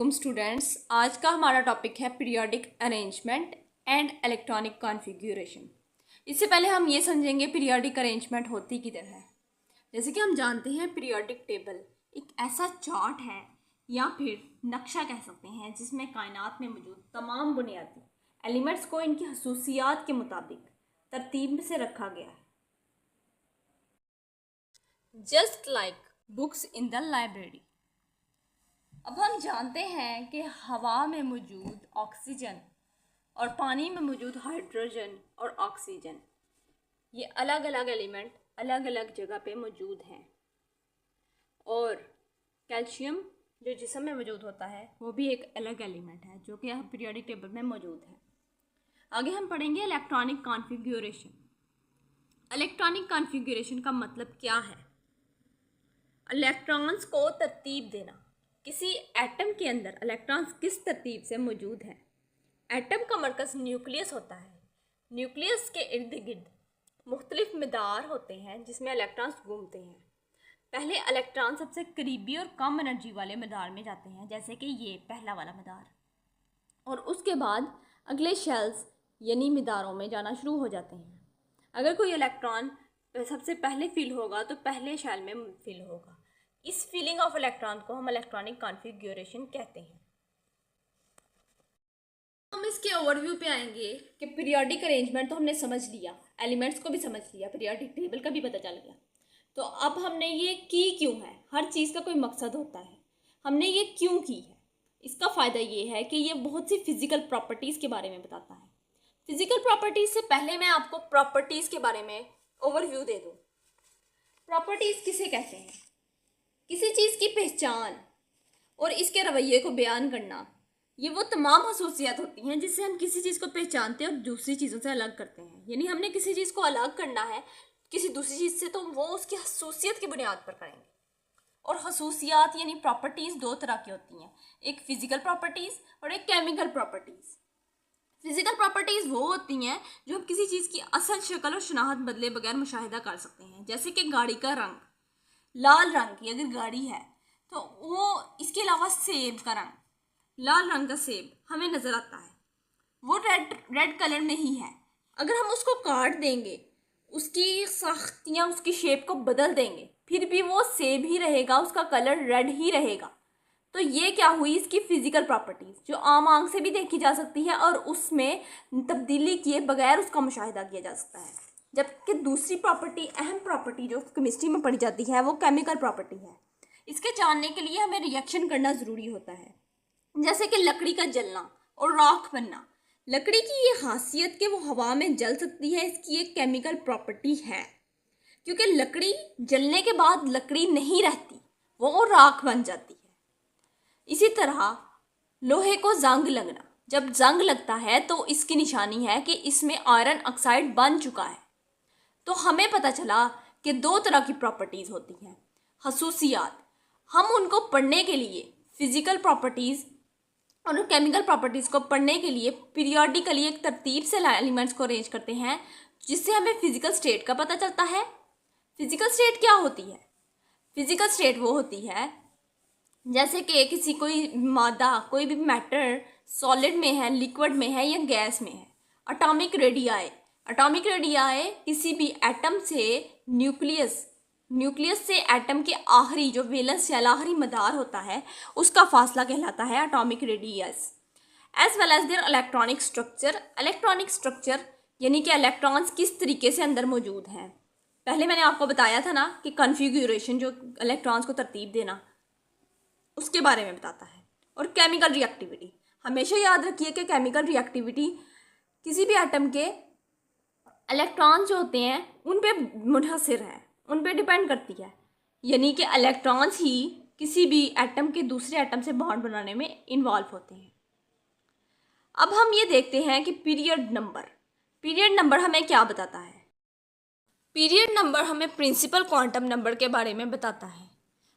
Students, आज का हमारा टॉपिक है periodic arrangement and electronic configuration. इससे पहले हम ये समझेंगे पीरियोडिक अरेंजमेंट होती किधर है। जैसे कि हम जानते हैं पीरियोडिक टेबल एक ऐसा चार्ट है या फिर नक्शा कह सकते हैं जिसमें कायनात में मौजूद तमाम बुनियादी एलिमेंट्स को इनकी खसूसियात के मुताबिक तरतीब से रखा गया है। Just like books in the library. अब हम जानते हैं कि हवा में मौजूद ऑक्सीजन और पानी में मौजूद हाइड्रोजन और ऑक्सीजन, ये अलग अलग एलिमेंट अलग अलग जगह पे मौजूद हैं। और कैल्शियम जो जिस्म में मौजूद होता है वो भी एक अलग एलिमेंट है जो कि पीरियोडिक टेबल में मौजूद है। आगे हम पढ़ेंगे इलेक्ट्रॉनिक कॉन्फ़िगरेशन। इलेक्ट्रॉनिक कॉन्फ़िगरेशन का मतलब क्या है? इलेक्ट्रॉन्स को तरतीब देना। किसी एटम के अंदर इलेक्ट्रॉन्स किस तरतीब से मौजूद हैं। एटम का मरकज़ न्यूक्लियस होता है। न्यूक्लियस के इर्द गिर्द मुख्तलिफ मदार होते हैं जिसमें इलेक्ट्रॉन्स घूमते हैं। पहले इलेक्ट्रॉन सबसे करीबी और कम एनर्जी वाले मदार में जाते हैं, जैसे कि ये पहला वाला मदार, और उसके बाद अगले शेल्स यानी मदारों में जाना शुरू हो जाते हैं। अगर कोई इलेक्ट्रॉन सबसे पहले फील होगा तो पहले शेल में फील होगा। इस फीलिंग ऑफ इलेक्ट्रॉन को हम इलेक्ट्रॉनिक कॉन्फ़िगरेशन कहते हैं। हम इसके ओवरव्यू पे आएंगे कि पीरियोडिक अरेंजमेंट तो हमने समझ लिया, एलिमेंट्स को भी समझ लिया, पीरियोडिक टेबल का भी पता चल गया। तो अब हमने ये की क्यों है? हर चीज़ का कोई मकसद होता है। हमने ये क्यों की है? इसका फ़ायदा ये है कि ये बहुत सी फिज़िकल प्रॉपर्टीज़ के बारे में बताता है। फिज़िकल प्रॉपर्टीज़ से पहले मैं आपको प्रॉपर्टीज़ के बारे में ओवरव्यू दे दूँ। प्रॉपर्टीज़ किसे कहते हैं? किसी चीज़ की पहचान और इसके रवैये को बयान करना, ये वो तमाम खसूसियात होती हैं जिससे हम किसी चीज़ को पहचानते हैं और दूसरी चीज़ों से अलग करते हैं। यानी हमने किसी चीज़ को अलग करना है किसी दूसरी चीज़ से, तो वो उसकी खसूसियत की बुनियाद पर करेंगे। और खसूसियात यानी प्रॉपर्टीज़ दो तरह की होती हैं, एक फ़िज़िकल प्रॉपर्टीज़ और एक केमिकल प्रॉपर्टीज़। फ़िज़िकल प्रॉपर्टीज़ वो होती हैं जो हम किसी चीज़ की असल शक्ल और शनाख्त बदले बगैर मुशाहिदा कर सकते हैं। जैसे कि गाड़ी का रंग, लाल रंग की अगर गाड़ी है तो वो, इसके अलावा सेब का रंग, लाल रंग का सेब हमें नज़र आता है, वो रेड कलर में ही है। अगर हम उसको काट देंगे, उसकी सख्तियाँ उसकी शेप को बदल देंगे, फिर भी वो सेब ही रहेगा, उसका कलर रेड ही रहेगा। तो ये क्या हुई? इसकी फ़िज़िकल प्रॉपर्टीज़ जो आम आंख से भी देखी जा सकती है और उसमें तब्दीली किए बगैर उसका मुशाहिदा किया जा सकता है। जबकि दूसरी प्रॉपर्टी, अहम प्रॉपर्टी जो केमिस्ट्री में पढ़ी जाती है, वो केमिकल प्रॉपर्टी है। इसके जानने के लिए हमें रिएक्शन करना ज़रूरी होता है, जैसे कि लकड़ी का जलना और राख बनना। लकड़ी की ये खासियत कि वो हवा में जल सकती है, इसकी एक केमिकल प्रॉपर्टी है, क्योंकि लकड़ी जलने के बाद लकड़ी नहीं रहती, वो राख बन जाती है। इसी तरह लोहे को जंग लगना, जब जंग लगता है तो इसकी निशानी है कि इसमें आयरन ऑक्साइड बन चुका है। तो हमें पता चला कि दो तरह की प्रॉपर्टीज़ होती हैं, खसूसियात। हम उनको पढ़ने के लिए फ़िज़िकल प्रॉपर्टीज़ और केमिकल प्रॉपर्टीज़ को पढ़ने के लिए पीरियोडिकली एक तरतीब से एलिमेंट्स को अरेंज करते हैं, जिससे हमें फ़िज़िकल स्टेट का पता चलता है। फ़िज़िकल स्टेट क्या होती है? फ़िज़िकल स्टेट वो होती है जैसे कि किसी कोई मादा, कोई भी मैटर सॉलिड में है, लिक्विड में है या गैस में है। एटॉमिक रेडियाई किसी भी एटम से न्यूक्लियस से एटम के आखिरी जो वैलेंस या आखिरी मदार होता है उसका फासला कहलाता है atomic radius. As well as their electronic structure यानी कि इलेक्ट्रॉन्स किस तरीके से अंदर मौजूद हैं। पहले मैंने आपको बताया था ना कि कॉन्फ़िगरेशन जो इलेक्ट्रॉन्स को तरतीब देना, उसके बारे में बताता है। और केमिकल रिएक्टिविटी, हमेशा याद रखिए कि केमिकल रिएक्टिविटी किसी भी एटम के इलेक्ट्रॉन्स जो होते हैं उन पे मुनहसर है, उन पे डिपेंड करती है। यानी कि इलेक्ट्रॉन्स ही किसी भी एटम के दूसरे एटम से बॉन्ड बनाने में इन्वॉल्व होते हैं। अब हम ये देखते हैं कि पीरियड नंबर हमें क्या बताता है। पीरियड नंबर हमें प्रिंसिपल क्वांटम नंबर के बारे में बताता है।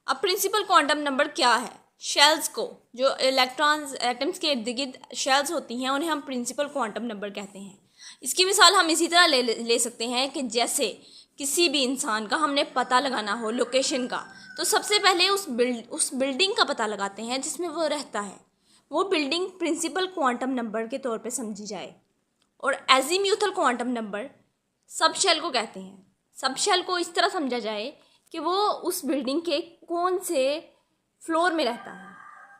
अब प्रिंसिपल क्वांटम नंबर क्या है? शेल्स को, जो इलेक्ट्रॉन्स एटम्स के इर्द गिर्द शेल्स होती हैं, उन्हें हम प्रिंसिपल क्वांटम नंबर कहते हैं। इसकी मिसाल हम इसी तरह ले सकते हैं कि जैसे किसी भी इंसान का हमने पता लगाना हो लोकेशन का, तो सबसे पहले उस बिल्डिंग का पता लगाते हैं जिसमें वो रहता है। वो बिल्डिंग प्रिंसिपल क्वांटम नंबर के तौर पे समझी जाए। और azimuthal quantum number subshell को कहते हैं। सब शेल को इस तरह समझा जाए कि वो उस बिल्डिंग के कौन से फ्लोर में रहता है,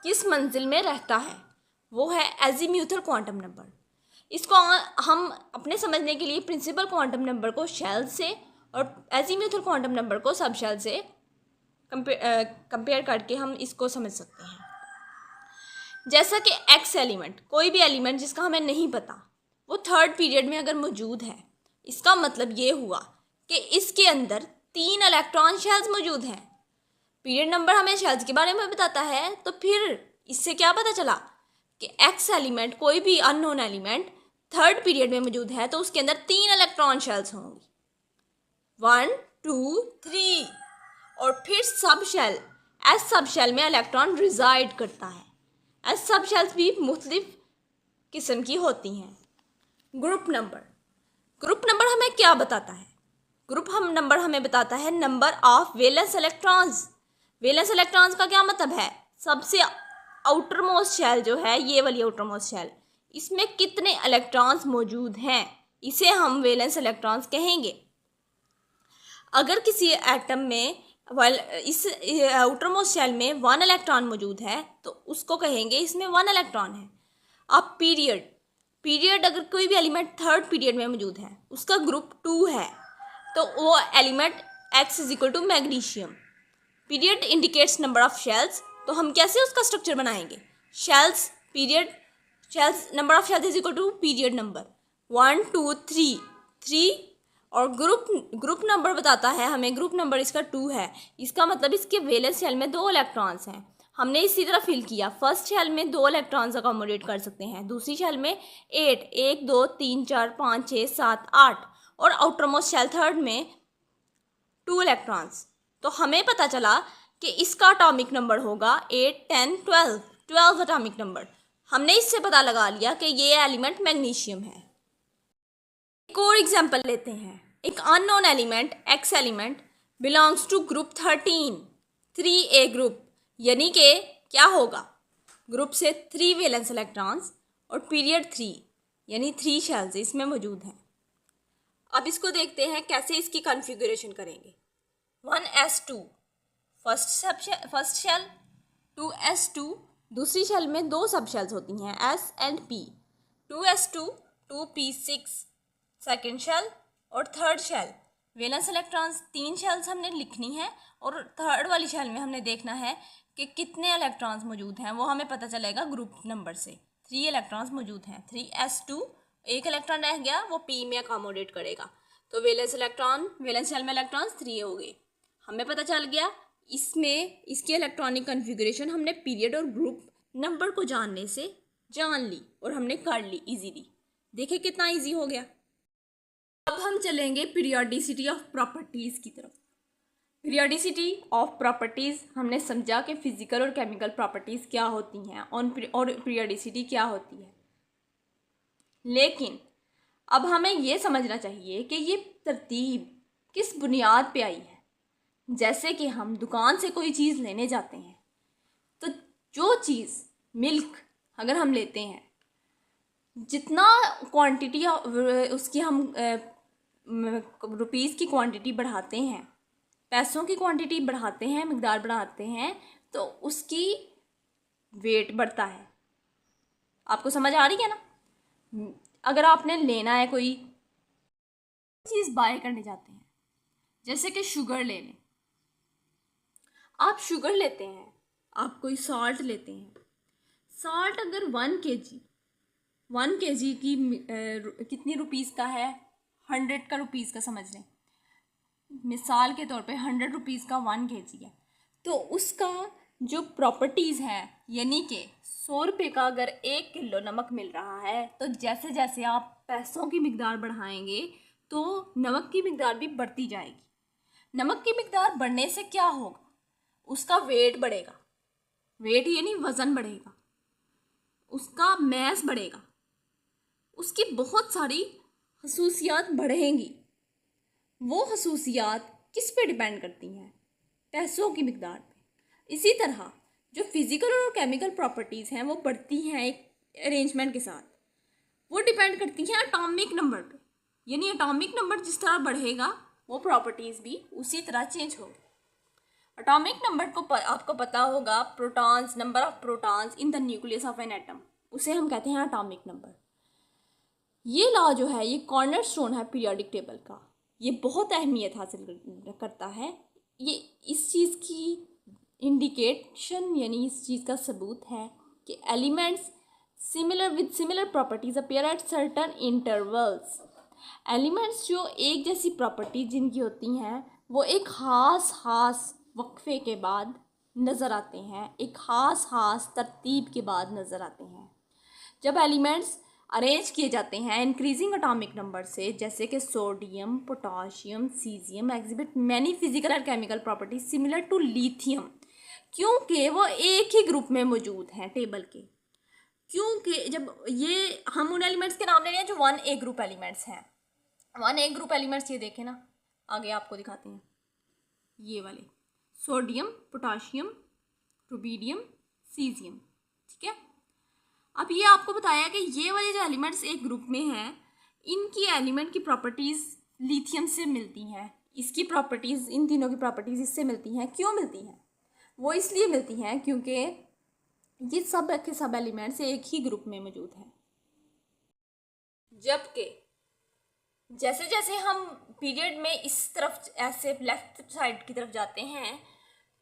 किस मंजिल में रहता है, वो है एजीम्यूथल क्वांटम नंबर। इसको हम अपने समझने के लिए प्रिंसिपल क्वांटम नंबर को शेल से और एजीम्यूथल क्वांटम नंबर को सब शेल से कंपेयर करके हम इसको समझ सकते हैं। जैसा कि एक्स एलिमेंट, कोई भी एलिमेंट जिसका हमें नहीं पता, वो थर्ड पीरियड में अगर मौजूद है, इसका मतलब ये हुआ कि इसके अंदर 3 इलेक्ट्रॉन शेल्स मौजूद हैं। पीरियड नंबर हमें शेल्स के बारे में बताता है, तो फिर इससे क्या पता चला कि एक्स एलिमेंट, कोई भी अननोन एलिमेंट थर्ड पीरियड में मौजूद है तो उसके अंदर 3 इलेक्ट्रॉन शेल्स होंगी, 1 2 3। और फिर subshell, S subshell में इलेक्ट्रॉन रिजाइड करता है। एस सब शेल्स भी मुख्तलिफ किस्म की होती हैं। ग्रुप नंबर, ग्रुप नंबर हमें क्या बताता है? ग्रुप नंबर हमें बताता है number of valence electrons. Valence electrons का क्या मतलब है? सबसे आउटर मोस्ट शेल जो है, ये वाली आउटर मोस्ट शेल, इसमें कितने इलेक्ट्रॉन्स मौजूद हैं, इसे हम वैलेंस इलेक्ट्रॉन्स कहेंगे। अगर किसी एटम में इस आउटर मोस्ट शेल में 1 इलेक्ट्रॉन मौजूद है तो उसको कहेंगे इसमें 1 इलेक्ट्रॉन है। अब पीरियड अगर कोई भी एलिमेंट थर्ड पीरियड में मौजूद है, उसका ग्रुप 2 है, तो वो element X = magnesium. Period indicates number of shells, तो हम कैसे उसका स्ट्रक्चर बनाएंगे? Shells, period, shells, number of shells = period number 1 2 3। और ग्रुप नंबर बताता है हमें, ग्रुप नंबर इसका 2 है, इसका मतलब इसके वैलेंस शेल में 2 इलेक्ट्रॉन्स हैं। हमने इसी तरह फिल किया, फर्स्ट शेल में 2 इलेक्ट्रॉन्स अकोमोडेट कर सकते हैं, दूसरी शेल में 8, 1 2 3 4 5 6 7 8, और आउटर मोस्ट शेल थर्ड में 2 इलेक्ट्रॉन्स। तो हमें पता चला कि इसका एटॉमिक नंबर होगा 8 10 12 एटॉमिक नंबर। हमने इससे पता लगा लिया कि ये एलिमेंट मैग्नीशियम है। एक और एग्जाम्पल लेते हैं। एक unknown element X element belongs to group 13, 3A group, यानी कि क्या होगा? ग्रुप से 3 वैलेंस इलेक्ट्रॉन्स और पीरियड 3 यानी 3 शेल्स इसमें मौजूद हैं। अब इसको देखते हैं कैसे इसकी कॉन्फ़िगरेशन करेंगे। 1s2 फर्स्ट शेल, 2s2 दूसरी शेल में 2 सब शेल्स होती हैं S and P, 2s2 2p6 second shell, और third shell valence electrons 3 shells हमने लिखनी है, और थर्ड वाली शेल में हमने देखना है कि कितने इलेक्ट्रॉन्स मौजूद हैं, वो हमें पता चलेगा ग्रुप नंबर से। 3 इलेक्ट्रॉन्स मौजूद हैं, 3s2, एक इलेक्ट्रॉन रह गया, वो P में अकोमोडेट करेगा, तो वैलेंस शेल में इलेक्ट्रॉन्स 3 हो गए। हमें पता चल गया इसमें इसकी इलेक्ट्रॉनिक कन्फिगरेशन हमने पीरियड और ग्रुप नंबर को जानने से जान ली और हमने कर ली इजीली। देखे कितना इजी हो गया। अब हम चलेंगे पीरियोडिसिटी ऑफ प्रॉपर्टीज़ की तरफ। पीरियोडिसिटी ऑफ प्रॉपर्टीज़ हमने समझा कि फिजिकल और केमिकल प्रॉपर्टीज़ क्या होती हैं और पीरियोडिसिटी क्या होती है, लेकिन अब हमें ये समझना चाहिए कि ये तरतीब किस बुनियाद पे आई है। जैसे कि हम दुकान से कोई चीज़ लेने जाते हैं, तो जो चीज़ मिल्क अगर हम लेते हैं, जितना क्वांटिटी उसकी हम रुपीज़ की क्वांटिटी बढ़ाते हैं, पैसों की क्वांटिटी बढ़ाते हैं, मिकदार बढ़ाते हैं, तो उसकी वेट बढ़ता है। आपको समझ आ रही है ना? अगर आपने लेना है, कोई चीज़ बाय करने जाते हैं, जैसे कि शुगर ले लें, आप शुगर लेते हैं, आप कोई सॉल्ट लेते हैं, सॉल्ट अगर 1 kg की कितनी रुपीज़ का है? 100 का रुपीज़ का समझ लें, मिसाल के तौर पे 100 रुपीज़ का 1 kg है, तो उसका जो प्रॉपर्टीज़ है, यानी कि 100 रुपये का अगर 1 किलो नमक मिल रहा है, तो जैसे जैसे आप पैसों की मिकदार बढ़ाएंगे तो नमक की मिकदार भी बढ़ती जाएगी। नमक की मिकदार बढ़ने से क्या होगा? उसका वेट बढ़ेगा, वेट यानी वज़न बढ़ेगा, उसका मैस बढ़ेगा, उसकी बहुत सारी खसूसियात बढ़ेंगी। वो खसूसियात किस पे डिपेंड करती हैं? पैसों की मिकदार पे। इसी तरह जो फिजिकल और केमिकल प्रॉपर्टीज़ हैं वो बढ़ती हैं एक अरेंजमेंट के साथ, वो डिपेंड करती हैं एटॉमिक नंबर पे। यानी एटॉमिक नंबर जिस तरह बढ़ेगा वो प्रॉपर्टीज़ भी उसी तरह चेंज होगी। एटॉमिक नंबर को आपको पता होगा, protons, number of protons in the nucleus of an atom, उसे हम कहते हैं एटॉमिक नंबर। ये लॉ जो है ये कॉर्नरस्टोन है पीरियोडिक टेबल का, ये बहुत अहमियत हासिल करता है। ये इस चीज़ की इंडिकेशन यानी इस चीज़ का सबूत है कि elements similar properties appear at certain intervals. Elements जो एक जैसी प्रॉपर्टीज जिनकी होती हैं वो एक खास वक्फे के बाद नज़र आते हैं, एक खास तरतीब के बाद नज़र आते हैं। जब एलिमेंट्स अरेंज किए जाते हैं इंक्रीजिंग एटॉमिक नंबर से, जैसे कि sodium, potassium, caesium exhibit many physical and chemical properties similar to lithium, क्योंकि वो एक ही ग्रुप में मौजूद हैं टेबल के। क्योंकि जब ये हम उन एलिमेंट्स के नाम ले रहे हैं जो 1A ग्रुप एलिमेंट्स हैं। 1A ग्रुप एलिमेंट्स ये देखें ना, आगे आपको दिखाते हैं, ये वाले सोडियम, पोटाशियम, रुबीडियम, सीजियम, ठीक है। अब ये आपको बताया कि ये वाले जो एलिमेंट्स एक ग्रुप में हैं इनकी एलिमेंट की प्रॉपर्टीज़ लिथियम से मिलती हैं, इसकी प्रॉपर्टीज़, इन तीनों की प्रॉपर्टीज़ इससे मिलती हैं। क्यों मिलती हैं? वो इसलिए मिलती हैं क्योंकि ये सब के सब एलिमेंट्स एक ही ग्रुप में मौजूद हैं। जबकि जैसे जैसे हम पीरियड में इस तरफ ऐसे लेफ्ट साइड की तरफ जाते हैं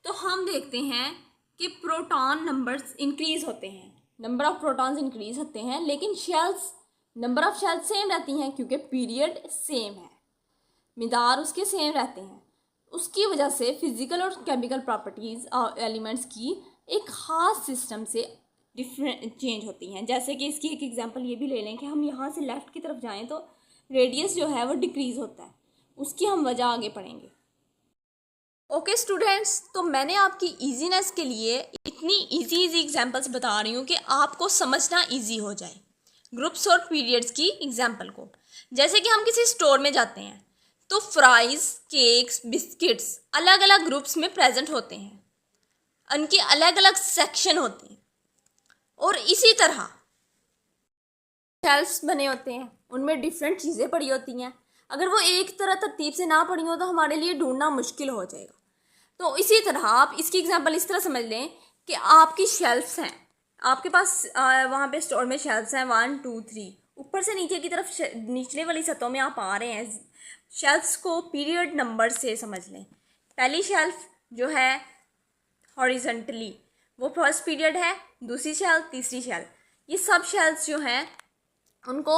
तो हम देखते हैं कि प्रोटॉन नंबर्स इंक्रीज होते हैं, नंबर ऑफ प्रोटॉन्स इंक्रीज होते हैं, लेकिन shells, number of shells same रहती हैं क्योंकि पीरियड सेम है, मिदार उसके सेम रहते हैं। उसकी वजह से फिजिकल और केमिकल प्रॉपर्टीज़ एलिमेंट्स की एक ख़ास सिस्टम से डिफरेंट चेंज होती हैं। जैसे कि इसकी एक एग्जांपल ये भी ले लें कि हम यहाँ से लेफ़्ट की तरफ जाएं तो रेडियस जो है वो डिक्रीज़ होता है, उसकी हम वजह आगे पढ़ेंगे। ओके स्टूडेंट्स, तो मैंने आपकी ईजीनेस के लिए इतनी इजी एग्जांपल्स बता रही हूँ कि आपको समझना इजी हो जाए ग्रुप्स और पीरियड्स की एग्जांपल को। जैसे कि हम किसी स्टोर में जाते हैं तो फ्राइज़, केक्स, बिस्किट्स अलग अलग ग्रुप्स में प्रेजेंट होते हैं, उनके अलग अलग सेक्शन होते हैं, और इसी तरह शेल्फ्स बने होते हैं, उनमें डिफरेंट चीज़ें पड़ी होती हैं। अगर वो एक तरह तरतीब से ना पड़ी हो तो हमारे लिए ढूंढना मुश्किल हो जाएगा। तो इसी तरह आप इसकी एग्जांपल इस तरह समझ लें कि आपकी शेल्फ्स हैं, आपके पास वहाँ पे स्टोर में शेल्फ्स हैं 1 2 3, ऊपर से नीचे की तरफ निचले वाली सतहों में आप आ रहे हैं। शेल्फ्स को पीरियड नंबर से समझ लें। पहली शेल्फ जो है हॉरिजॉन्टली वो फर्स्ट पीरियड है, दूसरी शेल्फ, तीसरी शेल्फ, ये सब शेल्फ्स जो हैं उनको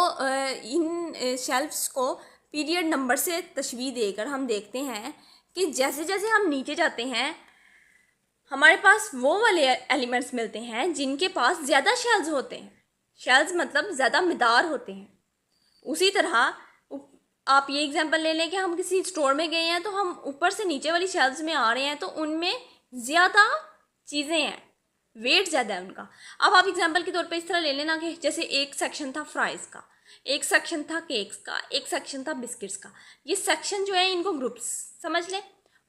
इन शेल्फ्स को पीरियड नंबर से तशबीह देकर हम देखते हैं कि जैसे जैसे हम नीचे जाते हैं हमारे पास वो वाले एलिमेंट्स मिलते हैं जिनके पास ज़्यादा शेल्स होते हैं। शेल्स मतलब ज़्यादा मिदार होते हैं। उसी तरह आप ये एग्जांपल ले लें कि हम किसी स्टोर में गए हैं तो हम ऊपर से नीचे वाली शेल्स में आ रहे हैं तो उनमें ज़्यादा चीज़ें हैं, वेट ज़्यादा है उनका। अब आप एग्जांपल के तौर पे इस तरह ले लेना कि जैसे एक सेक्शन था फ्राइज़ का, एक सेक्शन था केक्स का, एक सेक्शन था बिस्किट्स का। ये सेक्शन जो है इनको ग्रुप्स समझ लें,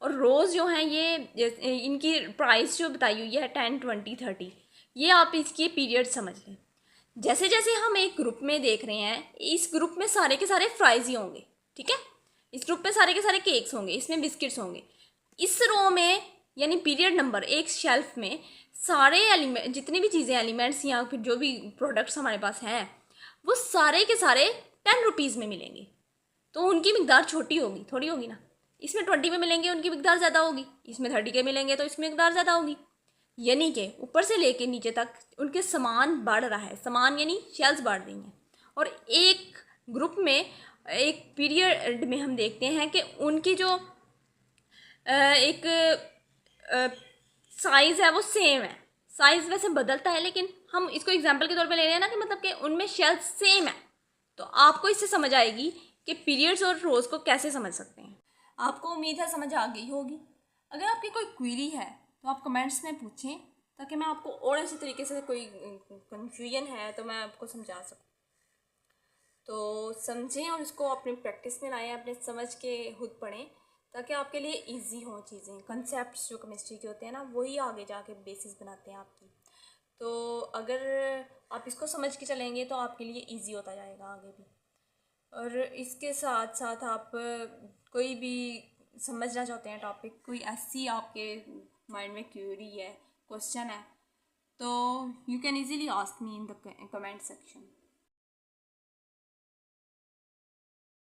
और रोज़ जो हैं ये इनकी प्राइस जो बताई हुई है 10 20 30, ये आप इसकी पीरियड समझ लें। जैसे जैसे हम एक ग्रुप में देख रहे हैं, इस ग्रुप में सारे के सारे फ्राइज़ ही होंगे, ठीक है, इस ग्रुप में सारे के सारे केक्स होंगे, इसमें बिस्किट्स होंगे। इस रो में यानी पीरियड नंबर एक शेल्फ में सारे एलिमेंट, जितनी भी चीज़ें एलिमेंट्स या फिर जो भी प्रोडक्ट्स हमारे पास हैं वो सारे के सारे 10 रुपीज़ में मिलेंगे। तो उनकी मिकदार छोटी होगी, थोड़ी होगी ना। इसमें 20 में मिलेंगे, उनकी मिकदार ज़्यादा होगी। इसमें 30 के मिलेंगे तो इसमें मिकदार ज़्यादा होगी। यानी कि ऊपर से लेके नीचे तक उनके समान बढ़ रहा है, समान यानी शेल्स बढ़ रही हैं। और एक ग्रुप में एक पीरियड में हम देखते हैं कि उनकी जो एक साइज़ है वो सेम है। साइज़ वैसे बदलता है लेकिन हम इसको एग्जांपल के तौर पे ले रहे हैं ना कि मतलब कि उनमें शेल्स सेम है। तो आपको इससे समझ आएगी कि पीरियड्स और रोज़ को कैसे समझ सकते हैं। आपको उम्मीद है समझ आ गई होगी। अगर आपकी कोई क्वेरी है तो आप कमेंट्स में पूछें ताकि मैं आपको और ऐसे तरीके से कोई कन्फ्यूजन है तो मैं आपको समझा सकूँ। तो समझें और इसको अपनी प्रैक्टिस में लाएं, अपने समझ के खुद पढ़ें ताकि आपके लिए इजी हो चीज़ें। कंसेप्ट्स जो केमिस्ट्री के होते हैं ना, वही आगे जाके बेसिस बनाते हैं आपकी। तो अगर आप इसको समझ के चलेंगे तो आपके लिए इजी होता जाएगा आगे भी। और इसके साथ साथ आप कोई भी समझना चाहते हैं टॉपिक, कोई ऐसी आपके माइंड में क्यूरी है, क्वेश्चन है, तो you can easily ask me in the comment section.